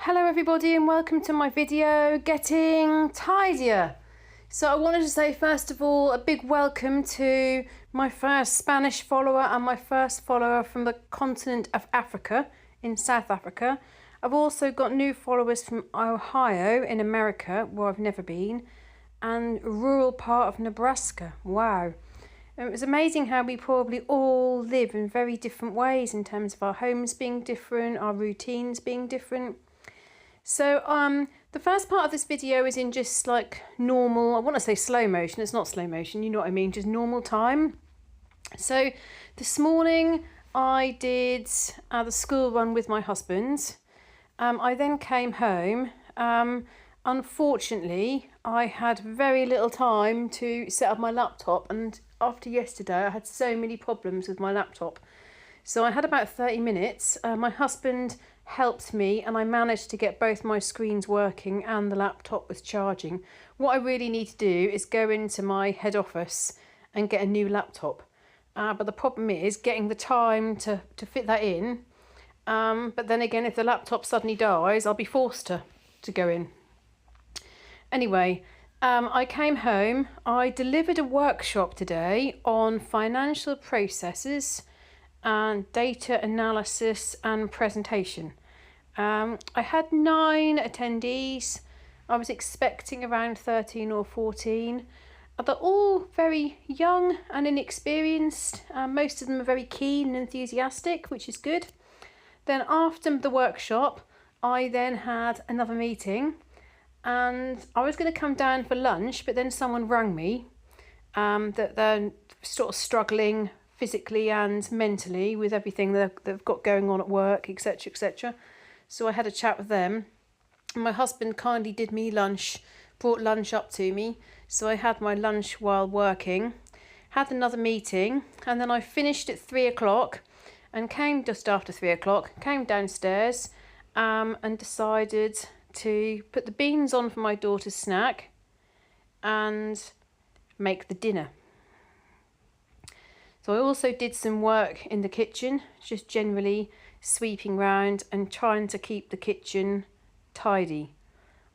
Hello everybody and welcome to my video, Getting Tidier. So I wanted to say first of all a big welcome to my first Spanish follower and my first follower from the continent of Africa, in South Africa. I've also got new followers from Ohio in America, where I've never been, and a rural part of Nebraska. Wow. It was amazing how we probably all live in very different ways in terms of our homes being different, our routines being different. So the first part of this video is in just like normal, I want to say slow motion, it's not slow motion, you know what I mean, just normal time. So this morning I did the school run with my husband. I then came home. Unfortunately, I had very little time to set up my laptop, and after yesterday I had so many problems with my laptop. So I had about 30 minutes. My husband helped me and I managed to get both my screens working and the laptop was charging. What I really need to do is go into my head office and get a new laptop. But the problem is getting the time to fit that in. But then again, if the laptop suddenly dies, I'll be forced to go in. Anyway, I came home. I delivered a workshop today on financial processes and data analysis and presentation. I had 9 attendees. I was expecting around 13 or 14. They're all very young and inexperienced. Most of them are very keen and enthusiastic, which is good. Then after the workshop, I then had another meeting and I was going to come down for lunch, but then someone rang me that they're sort of struggling physically and mentally with everything that they've got going on at work, etc, etc. So I had a chat with them. My husband kindly did me lunch, brought lunch up to me, so I had my lunch while working, had another meeting, and then I finished at 3 o'clock and came just after 3 o'clock, came downstairs and decided to put the beans on for my daughter's snack and make the dinner. So I also did some work in the kitchen, just generally sweeping round and trying to keep the kitchen tidy.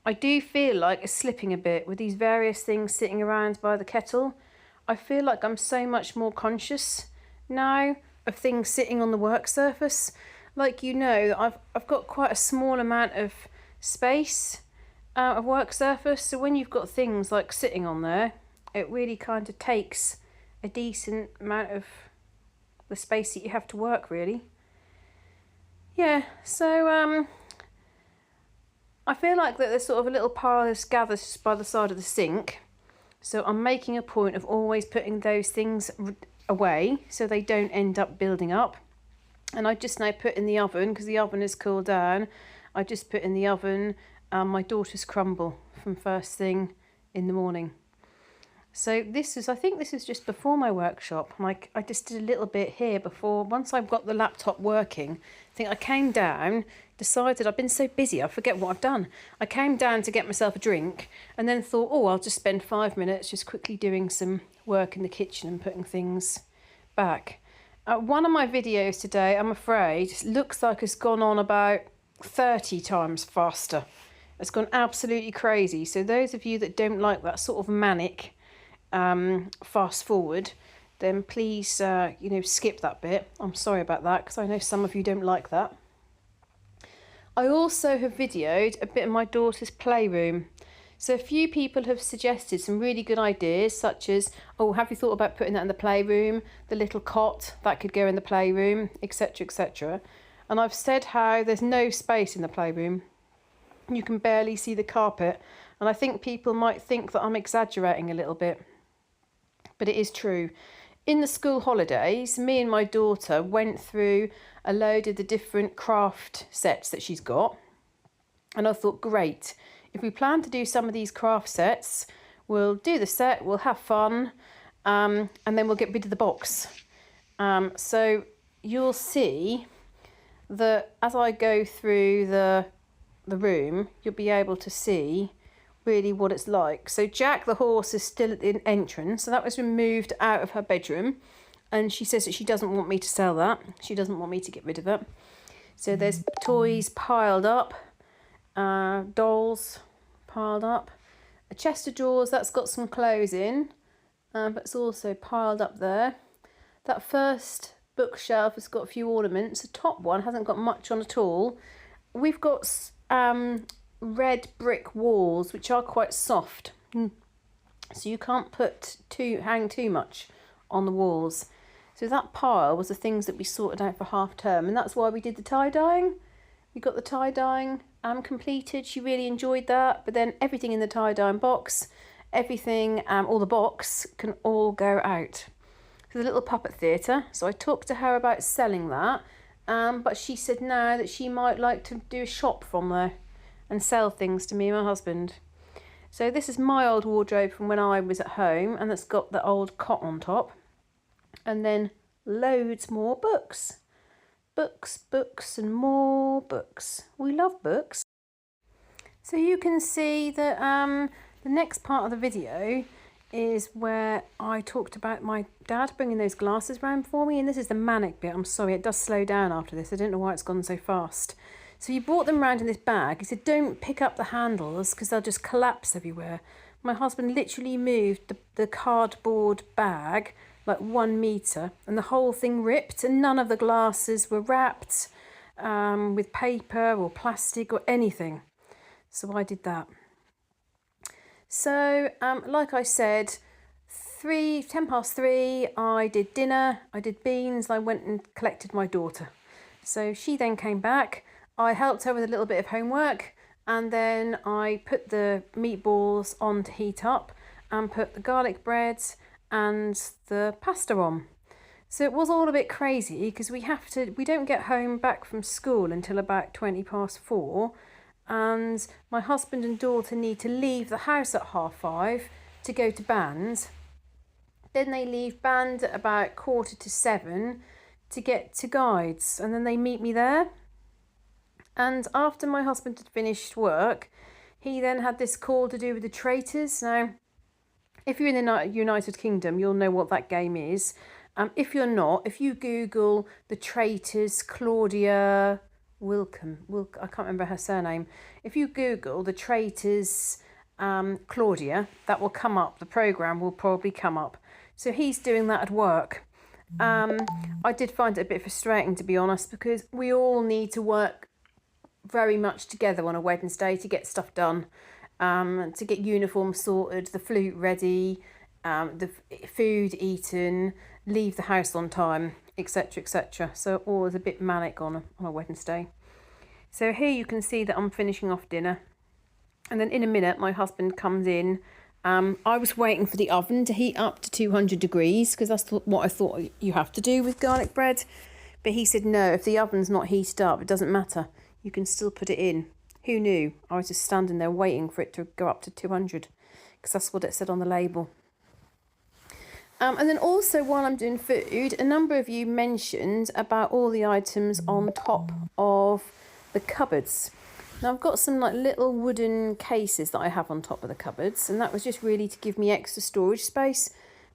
I do feel like it's slipping a bit with these various things sitting around by the kettle. I feel like I'm so much more conscious now of things sitting on the work surface. Like, you know, I've got quite a small amount of space of work surface, so when you've got things like sitting on there, it really kind of takes a decent amount of the space that you have to work, really. Yeah, so I feel like that there's sort of a little pile that's gathered just by the side of the sink. So I'm making a point of always putting those things away so they don't end up building up. And I just now put in the oven, because the oven is cooled down, I just put in the oven my daughter's crumble from first thing in the morning. So I think this is just before my workshop. Like, I just did a little bit here before, once I've got the laptop working. I think I came down, decided I've been so busy, I forget what I've done. I came down to get myself a drink and then thought, oh, I'll just spend 5 minutes just quickly doing some work in the kitchen and putting things back. One of my videos today, I'm afraid, looks like it's gone on about 30 times faster. It's gone absolutely crazy. So those of you that don't like that sort of manic fast forward, then please skip that bit. I'm sorry about that, because I know some of you don't like that. I also have videoed a bit of my daughter's playroom. So a few people have suggested some really good ideas, such as, oh, have you thought about putting that in the playroom, the little cot that could go in the playroom, etc, etc. And I've said how there's no space in the playroom. You can barely see the carpet, and I think people might think that I'm exaggerating a little bit. But it is true. In the school holidays, me and my daughter went through a load of the different craft sets that she's got. And I thought, great, if we plan to do some of these craft sets, we'll do the set, we'll have fun, and then we'll get rid of the box. So you'll see that as I go through the room, you'll be able to see really what it's like. So Jack the horse is still at the entrance, so that was removed out of her bedroom, and she says that she doesn't want me to sell that. She doesn't want me to get rid of it. So there's toys piled up dolls piled up. A chest of drawers that's got some clothes in, but it's also piled up there. That first bookshelf has got a few ornaments. The top one hasn't got much on at all. We've got red brick walls which are quite soft, so you can't hang too much on the walls. So that pile was the things that we sorted out for half term, and that's why we did the tie-dyeing. We got the tie-dyeing completed. She really enjoyed that, but then everything in the tie-dyeing box, everything, all the box can all go out. So the little puppet theatre, so I talked to her about selling that, but she said now that she might like to do a shop from there and sell things to me and my husband. So this is my old wardrobe from when I was at home, and it's got the old cot on top, and then loads more books. Books and more books. We love books. So you can see that the next part of the video is where I talked about my dad bringing those glasses round for me, and this is the manic bit. I'm sorry, it does slow down after this. I don't know why it's gone so fast. So he brought them round in this bag. He said, don't pick up the handles because they'll just collapse everywhere. My husband literally moved the cardboard bag like 1 metre, and the whole thing ripped, and none of the glasses were wrapped with paper or plastic or anything. So I did that. So like I said, 3:10 I did dinner, I did beans, I went and collected my daughter. So she then came back, I helped her with a little bit of homework, and then I put the meatballs on to heat up and put the garlic bread and the pasta on. So it was all a bit crazy because we don't get home back from school until about 4:20, and my husband and daughter need to leave the house at 5:30 to go to band. Then they leave band at about 6:45 to get to guides, and then they meet me there. And after my husband had finished work, he then had this call to do with the traitors. Now, if you're in the United Kingdom, you'll know what that game is. If you're not, if you Google the traitors, Claudia Wilcom, I can't remember her surname. If you Google the traitors, Claudia, that will come up. The programme will probably come up. So he's doing that at work. I did find it a bit frustrating, to be honest, because we all need to work very much together on a Wednesday to get stuff done. To get uniforms sorted, the flute ready, the food eaten, leave the house on time, etc, etc. So always a bit manic on a Wednesday. So here you can see that I'm finishing off dinner, and then in a minute my husband comes in. I was waiting for the oven to heat up to 200 degrees because that's what I thought you have to do with garlic bread, but he said no, if the oven's not heated up it doesn't matter, you can still put it in. Who knew? I was just standing there waiting for it to go up to 200 because that's what it said on the label. And then also while I'm doing food, a number of you mentioned about all the items on top of the cupboards. Now I've got some like little wooden cases that I have on top of the cupboards, and that was just really to give me extra storage space.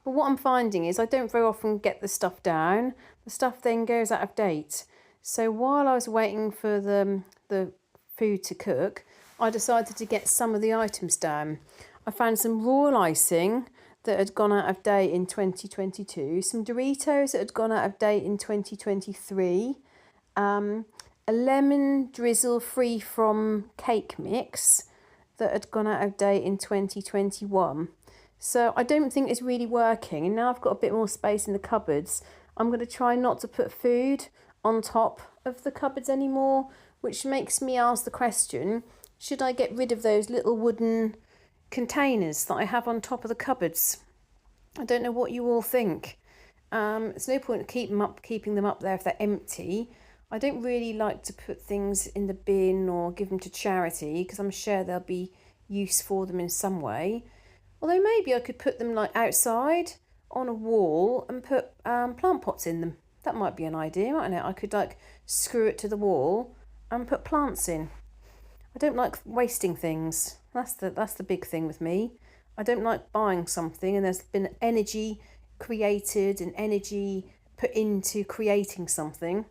But what I'm finding is I don't very often get the stuff down. The stuff then goes out of date. So while I was waiting for the food to cook, I decided to get some of the items down. I found some royal icing that had gone out of date in 2022, some Doritos that had gone out of date in 2023, a lemon drizzle free from cake mix that had gone out of date in 2021. So I don't think it's really working, and now I've got a bit more space in the cupboards. I'm going to try not to put food on top of the cupboards anymore, which makes me ask the question, should I get rid of those little wooden containers that I have on top of the cupboards? I don't know what you all think. It's no point keeping them up there if they're empty. I don't really like to put things in the bin or give them to charity because I'm sure there'll be use for them in some way. Although maybe I could put them like outside on a wall and put plant pots in them. That might be an idea, mightn't it? I could like screw it to the wall and put plants in. I don't like wasting things. That's the big thing with me. I don't like buying something and there's been energy created and energy put into creating something,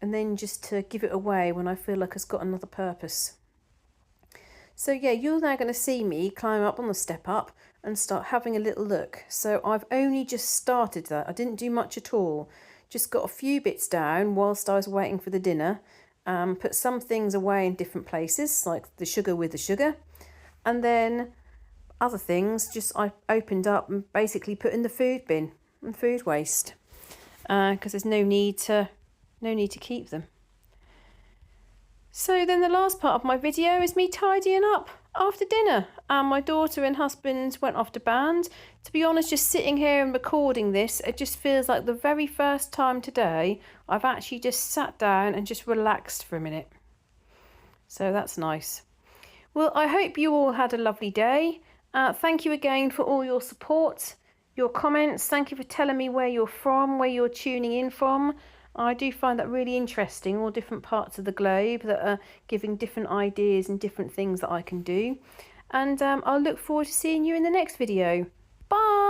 and then just to give it away when I feel like it's got another purpose. So yeah, you're now going to see me climb up on the step up and start having a little look. So I've only just started that. I didn't do much at all. Just got a few bits down whilst I was waiting for the dinner. Put some things away in different places, like the sugar with the sugar. And then other things just I opened up and basically put in the food bin and food waste. Because there's no need to keep them. So then the last part of my video is me tidying up after dinner. My daughter and husband went off to band. To be honest, just sitting here and recording this, it just feels like the very first time today I've actually just sat down and just relaxed for a minute. So that's nice. Well, I hope you all had a lovely day. Thank you again for all your support, your comments. Thank you for telling me where you're from, where you're tuning in from. I do find that really interesting, all different parts of the globe that are giving different ideas and different things that I can do. And I'll look forward to seeing you in the next video. Bye!